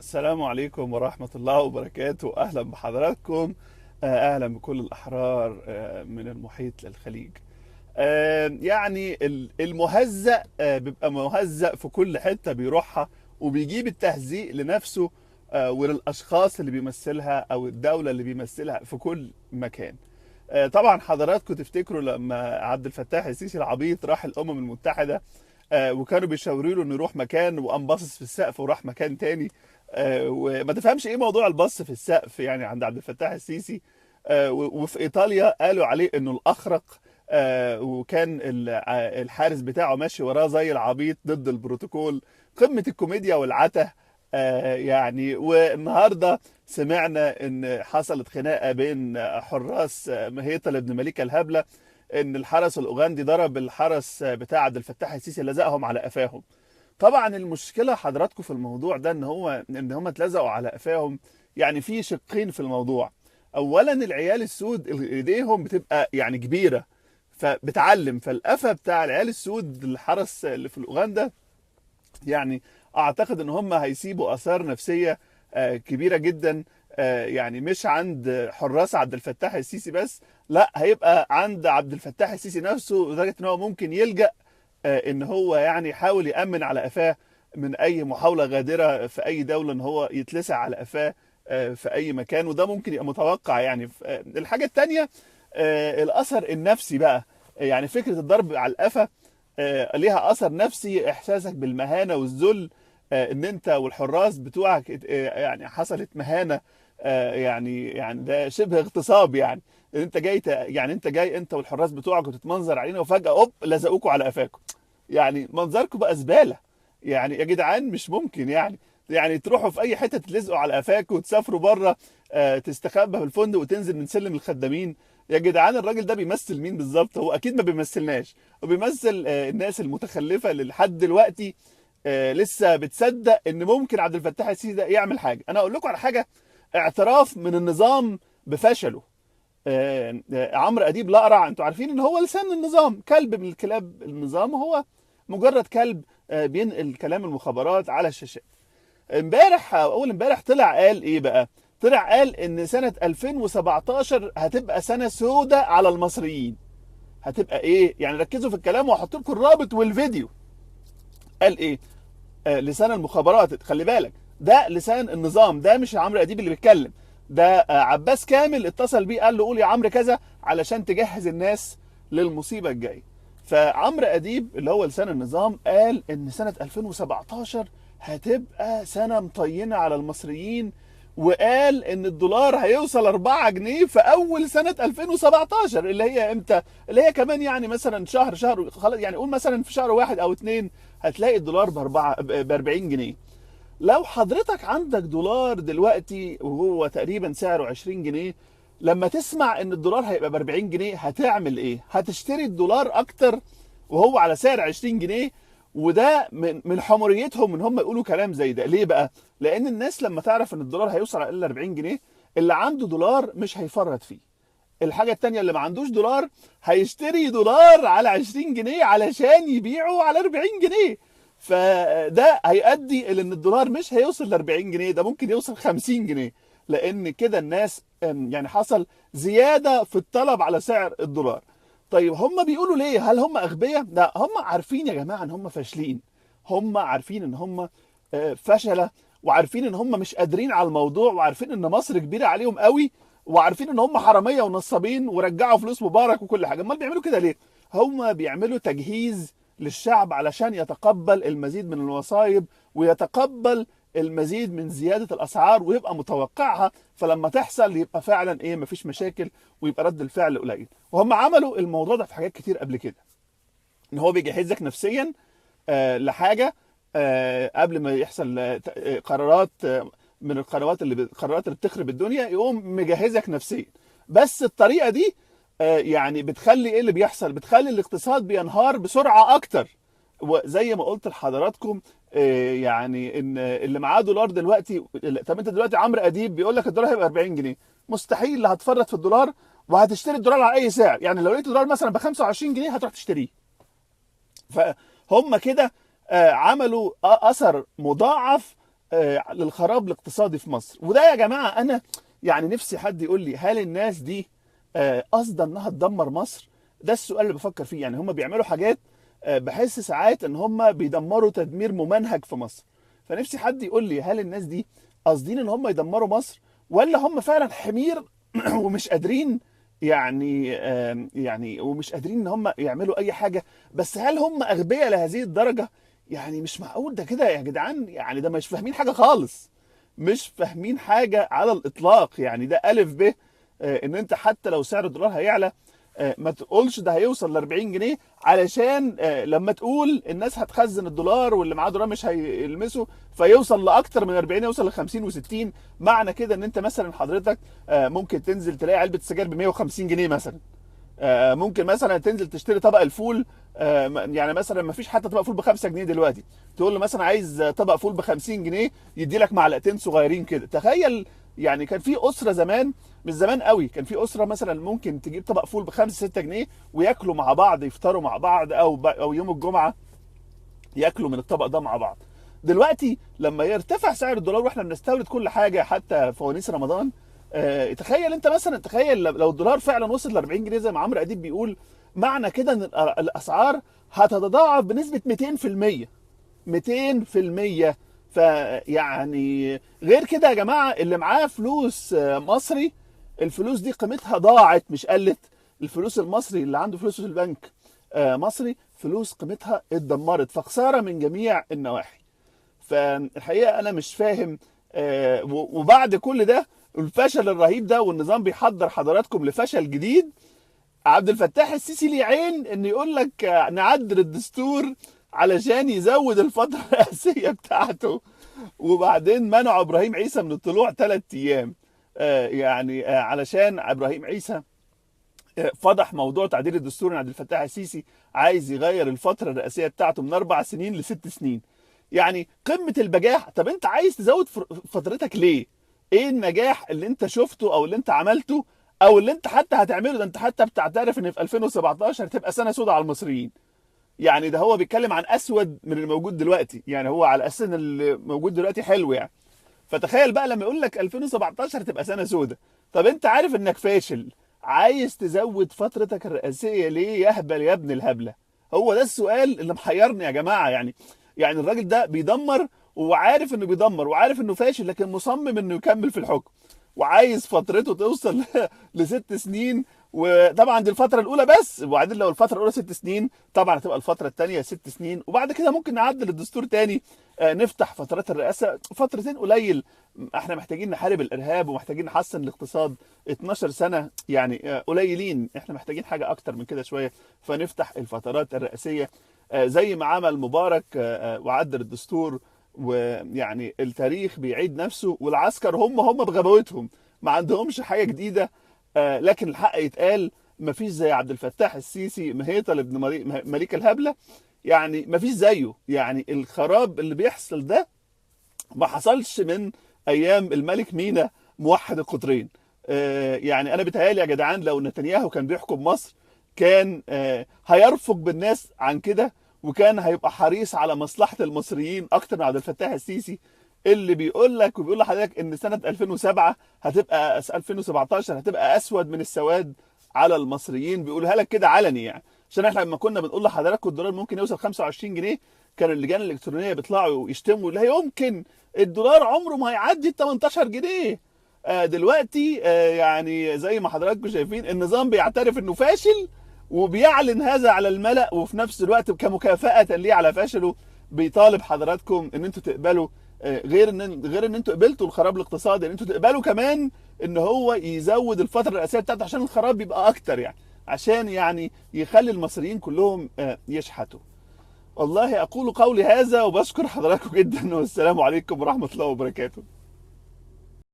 السلام عليكم ورحمة الله وبركاته. أهلا بحضراتكم. أهلا بكل الأحرار من المحيط للخليج. يعني المهزأ بيبقى مهزأ في كل حتة بيروحها، وبيجيب التهزيء لنفسه وللأشخاص اللي بيمثلها أو الدولة اللي بيمثلها في كل مكان. طبعا حضراتكم تفتكروا لما عبد الفتاح السيسي العبيط راح الأمم المتحدة، وكانوا بيشاوروا له انه يروح مكان وقام باصص في السقف وراح مكان تاني. وما تفهمش ايه موضوع البص في السقف يعني عند عبد الفتاح السيسي. وفي ايطاليا قالوا عليه انه الاخرق، وكان الحارس بتاعه ماشي وراه زي العبيط ضد البروتوكول. قمة الكوميديا والعته. يعني والنهارده سمعنا ان حصلت خناقه بين حراس هيثم بن مليكه الهبله، ان الحرس الاوغندي ضرب الحرس بتاع عبد الفتاح السيسي، لزقهم على قفاهم. طبعا المشكله حضراتكم في الموضوع ده ان هم اتلزقوا على قفاهم. يعني في شقين في الموضوع. اولا العيال السود ايديهم بتبقى يعني كبيره، فبتعلم، فالقفا بتاع العيال السود الحرس اللي في اوغندا يعني اعتقد ان هم هيسيبوا اثار نفسيه كبيره جدا. يعني مش عند حراس عبد الفتاح السيسي بس، لا هيبقى عند عبد الفتاح السيسي نفسه، لدرجه ان هو ممكن يلجأ ان هو يعني يحاول يأمن على قفاه من اي محاوله غادره في اي دوله، ان هو يتلسع على قفاه في اي مكان، وده ممكن يبقى متوقع. يعني الحاجه التانيه الاثر النفسي بقى. يعني فكره الضرب على القفا ليها اثر نفسي، احساسك بالمهانه والذل، ان انت والحراس بتوعك يعني حصلت مهانه. يعني ده شبه اغتصاب. يعني ان انت جاي يعني انت جاي انت والحراس بتوعك وتتمنظر علينا، وفجاه اوب لزقوكوا على قفاكم. يعني منظركم بقى زباله. يعني يا جدعان مش ممكن يعني تروحوا في اي حته تلزقوا على قفاكم وتسافروا بره، تستخبى في الفندق وتنزل من سلم الخدامين. يا جدعان الراجل ده بيمثل مين بالظبط؟ هو اكيد ما بيمثلناش، وبيمثل الناس المتخلفه اللي لحد دلوقتي لسه بتصدق ان ممكن عبد الفتاح السيسي ده يعمل حاجه. انا اقول لكم على حاجه، اعتراف من النظام بفشله. عمرو اديب الاقرع، انتوا عارفين ان هو لسان النظام، كلب من الكلاب النظام، هو مجرد كلب بينقل كلام المخابرات على الشاشات. امبارح او اول امبارح طلع قال ايه بقى؟ طلع قال ان سنه 2017 هتبقى سنه سوداء على المصريين. هتبقى ايه يعني؟ ركزوا في الكلام وهحط لكم الرابط والفيديو. قال ايه؟ لسان المخابرات، خلي بالك ده لسان النظام، ده مش عمرو اديب اللي بيتكلم. ده عباس كامل اتصل بيه قال له قول يا عمرو كذا علشان تجهز الناس للمصيبه الجايه. فعمرو اديب اللي هو لسان النظام قال ان سنه 2017 هتبقى سنه مطينه على المصريين، وقال ان الدولار هيوصل 4 جنيه في اول سنه 2017 اللي هي امتى؟ اللي هي كمان يعني مثلا شهر خلاص، يعني قول مثلا في شهر واحد او اتنين هتلاقي الدولار ب 40 جنيه. لو حضرتك عندك دولار دلوقتي وهو تقريبا سعره 20 جنيه، لما تسمع ان الدولار هيبقى ب 40 جنيه هتعمل ايه؟ هتشتري الدولار اكتر وهو على سعر 20 جنيه. وده من حموريتهم ان هم يقولوا كلام زي ده. ليه بقى؟ لان الناس لما تعرف ان الدولار هيوصل على الا 40 جنيه، اللي عنده دولار مش هيفرط فيه. الحاجة التانية، اللي ما عندوش دولار هيشتري دولار على 20 جنيه علشان يبيعه على 40 جنيه. فده هيؤدي الى ان الدولار مش هيوصل ل 40 جنيه، ده ممكن يوصل 50 جنيه، لان كده الناس يعني حصل زيادة في الطلب على سعر الدولار. طيب هم بيقولوا ليه؟ هل هم اغبياء؟ لا، هم عارفين يا جماعة ان هم فاشلين. هم عارفين ان هم فشلة، وعارفين ان هم مش قادرين على الموضوع، وعارفين ان مصر كبيرة عليهم قوي، وعارفين ان هم حراميه ونصابين ورجعوا فلوس مبارك وكل حاجه. امال بيعملوا كده ليه؟ هم بيعملوا تجهيز للشعب علشان يتقبل المزيد من الوصايب، ويتقبل المزيد من زياده الاسعار، ويبقى متوقعها، فلما تحصل يبقى فعلا ايه، مفيش مشاكل، ويبقى رد الفعل قليل. وهم عملوا الموضوع ده في حاجات كتير قبل كده، ان هو بيجهزك نفسيا لحاجه قبل ما يحصل قرارات من القرارات اللي بتخرب الدنيا، يقوم مجهزك نفسيا. بس الطريقه دي يعني بتخلي ايه اللي بيحصل؟ بتخلي الاقتصاد بينهار بسرعه اكتر. وزي ما قلت لحضراتكم يعني ان اللي معاه دولار دلوقتي، طب انت دلوقتي عمرو اديب بيقول لك الدولار هيبقى 40 جنيه، مستحيل اللي هتفرط في الدولار وهتشتري الدولار على اي سعر. يعني لو لقيت الدولار مثلا ب 25 جنيه هتروح تشتريه. فهم كده عملوا اثر مضاعف للخراب الاقتصادي في مصر. وده يا جماعه انا يعني نفسي حد يقول لي هل الناس دي قصدا انها تدمر مصر؟ ده السؤال اللي بفكر فيه. يعني هم بيعملوا حاجات بحس ساعات ان هم بيدمروا تدمير ممنهج في مصر. فنفسي حد يقول لي هل الناس دي قاصدين ان هم يدمروا مصر، ولا هم فعلا حمير ومش قادرين يعني ومش قادرين ان هم يعملوا اي حاجه؟ بس هل هم اغبياء لهذه الدرجه؟ يعني مش معقول ده كده يا جدعان. يعني ده مش فاهمين حاجه خالص، مش فاهمين حاجه على الاطلاق. يعني ده الف ب ان انت حتى لو سعر الدولار هيعلى ما تقولش ده هيوصل ل 40 جنيه، علشان لما تقول الناس هتخزن الدولار واللي معاه دولار مش هيلمسه فيوصل لاكتر من 40، يوصل ل 50 و60. معنى كده ان انت مثلا حضرتك ممكن تنزل تلاقي علبه سجاير ب 150 جنيه مثلا. ممكن مثلا تنزل تشتري طبق الفول، يعني مثلا ما فيش حتى طبق فول ب 5 جنيه دلوقتي، تقول له مثلا عايز طبق فول ب 50 جنيه، يدي لك معلقتين صغيرين كده. تخيل يعني كان في اسره زمان، مش زمان قوي، كان في اسره مثلا ممكن تجيب طبق فول ب 5 6 جنيه وياكلوا مع بعض، يفطروا مع بعض، او يوم الجمعه ياكلوا من الطبق ده مع بعض. دلوقتي لما يرتفع سعر الدولار واحنا بنستورد كل حاجه حتى فوانيس رمضان، تخيل انت مثلا، تخيل لو الدولار فعلا وصل ل 40 جنيه زي ما عمرو اديب بيقول، معنى كده ان الاسعار هتتضاعف بنسبه 200%. 200%. فيعني غير كده يا جماعه، اللي معاه فلوس مصري، الفلوس دي قيمتها ضاعت مش قلت. الفلوس المصري اللي عنده فلوس في البنك مصري، فلوس قيمتها اتدمرت، فخساره من جميع النواحي. فالحقيقه انا مش فاهم. وبعد كل ده الفشل الرهيب ده، والنظام بيحضر حضراتكم لفشل جديد، عبد الفتاح السيسي ليه عين ان يقول لك نعدل الدستور علشان يزود الفتره الرئاسيه بتاعته، وبعدين منعوا ابراهيم عيسى من الطلوع 3 ايام. يعني علشان ابراهيم عيسى فضح موضوع تعديل الدستور ان عبد الفتاح السيسي عايز يغير الفتره الرئاسيه بتاعته من 4 سنين ل6 سنين. يعني قمه البجاح. طب انت عايز تزود فترتك ليه؟ ايه النجاح اللي انت شفته او اللي انت عملته او اللي انت حتى هتعمله؟ ده انت حتى بتعترف ان في 2017 هتبقى سنه سوداء على المصريين. يعني ده هو بيتكلم عن اسود من الموجود دلوقتي، يعني هو على اساس ان اللي موجود دلوقتي حلو يعني. فتخيل بقى لما يقول لك 2017 هتبقى سنه سوداء. طب انت عارف انك فاشل، عايز تزود فترتك الرئاسيه ليه يهبل يا ابن الهبله؟ هو ده السؤال اللي محيرني يا جماعه. يعني الراجل ده بيدمر، وعارف انه بيدمر، وعارف انه فاشل، لكن مصمم انه يكمل في الحكم، وعايز فترته توصل ل6 سنين. وطبعا دي الفترة الأولى بس، وبعدين لو الفترة الأولى 6 سنين طبعا هتبقى الفترة الثانية 6 سنين، وبعد كده ممكن نعدل الدستور تاني، نفتح فترات الرئاسة فترتين قليل. احنا محتاجين نحارب الإرهاب ومحتاجين نحسن الاقتصاد. 12 سنة يعني قليلين، احنا محتاجين حاجة أكتر من كده شوية. فنفتح الفترات الرئاسية زي ما عمل مبارك وعدل الدستور. ويعني التاريخ بيعيد نفسه، والعسكر هم بغباوتهم ما عندهمش حاجة جديدة. لكن الحق يتقال، مفيش زي عبد الفتاح السيسي مهيطل ابن مليك الهبلة. يعني مفيش زيه. يعني الخراب اللي بيحصل ده ما حصلش من ايام الملك مينا موحد القطرين. يعني انا بيتهيألي يا جدعان لو نتنياهو كان بيحكم مصر كان هيرفق بالناس عن كده، وكان هيبقى حريص على مصلحة المصريين اكتر من عبد الفتاح السيسي، اللي بيقول لك وبيقول لحضرتك ان سنة 2007 هتبقى 2017 هتبقى اسود من السواد على المصريين. بيقولها لك كده علني. يعني عشان احنا لما كنا بنقول لحضراتكم الدولار ممكن يوصل 25 جنيه، كان اللجان الالكترونيه بيطلعوا يشتموا لا يمكن، الدولار عمره ما هيعدي ال 18 جنيه. دلوقتي يعني زي ما حضراتكم شايفين النظام بيعترف انه فاشل، وبيعلن هذا على الملأ، وفي نفس الوقت كمكافأة ليه على فشله بيطالب حضراتكم ان انتوا تقبلوا غير ان انتوا قبلتوا الخراب الاقتصادي، ان انتوا تقبلوا كمان ان هو يزود الفتره الرئاسيه بتاعته عشان الخراب يبقى اكتر، يعني عشان يعني يخلي المصريين كلهم يشحتوا. والله اقول قولي هذا وبشكر حضراتكم جدا، والسلام عليكم ورحمه الله وبركاته.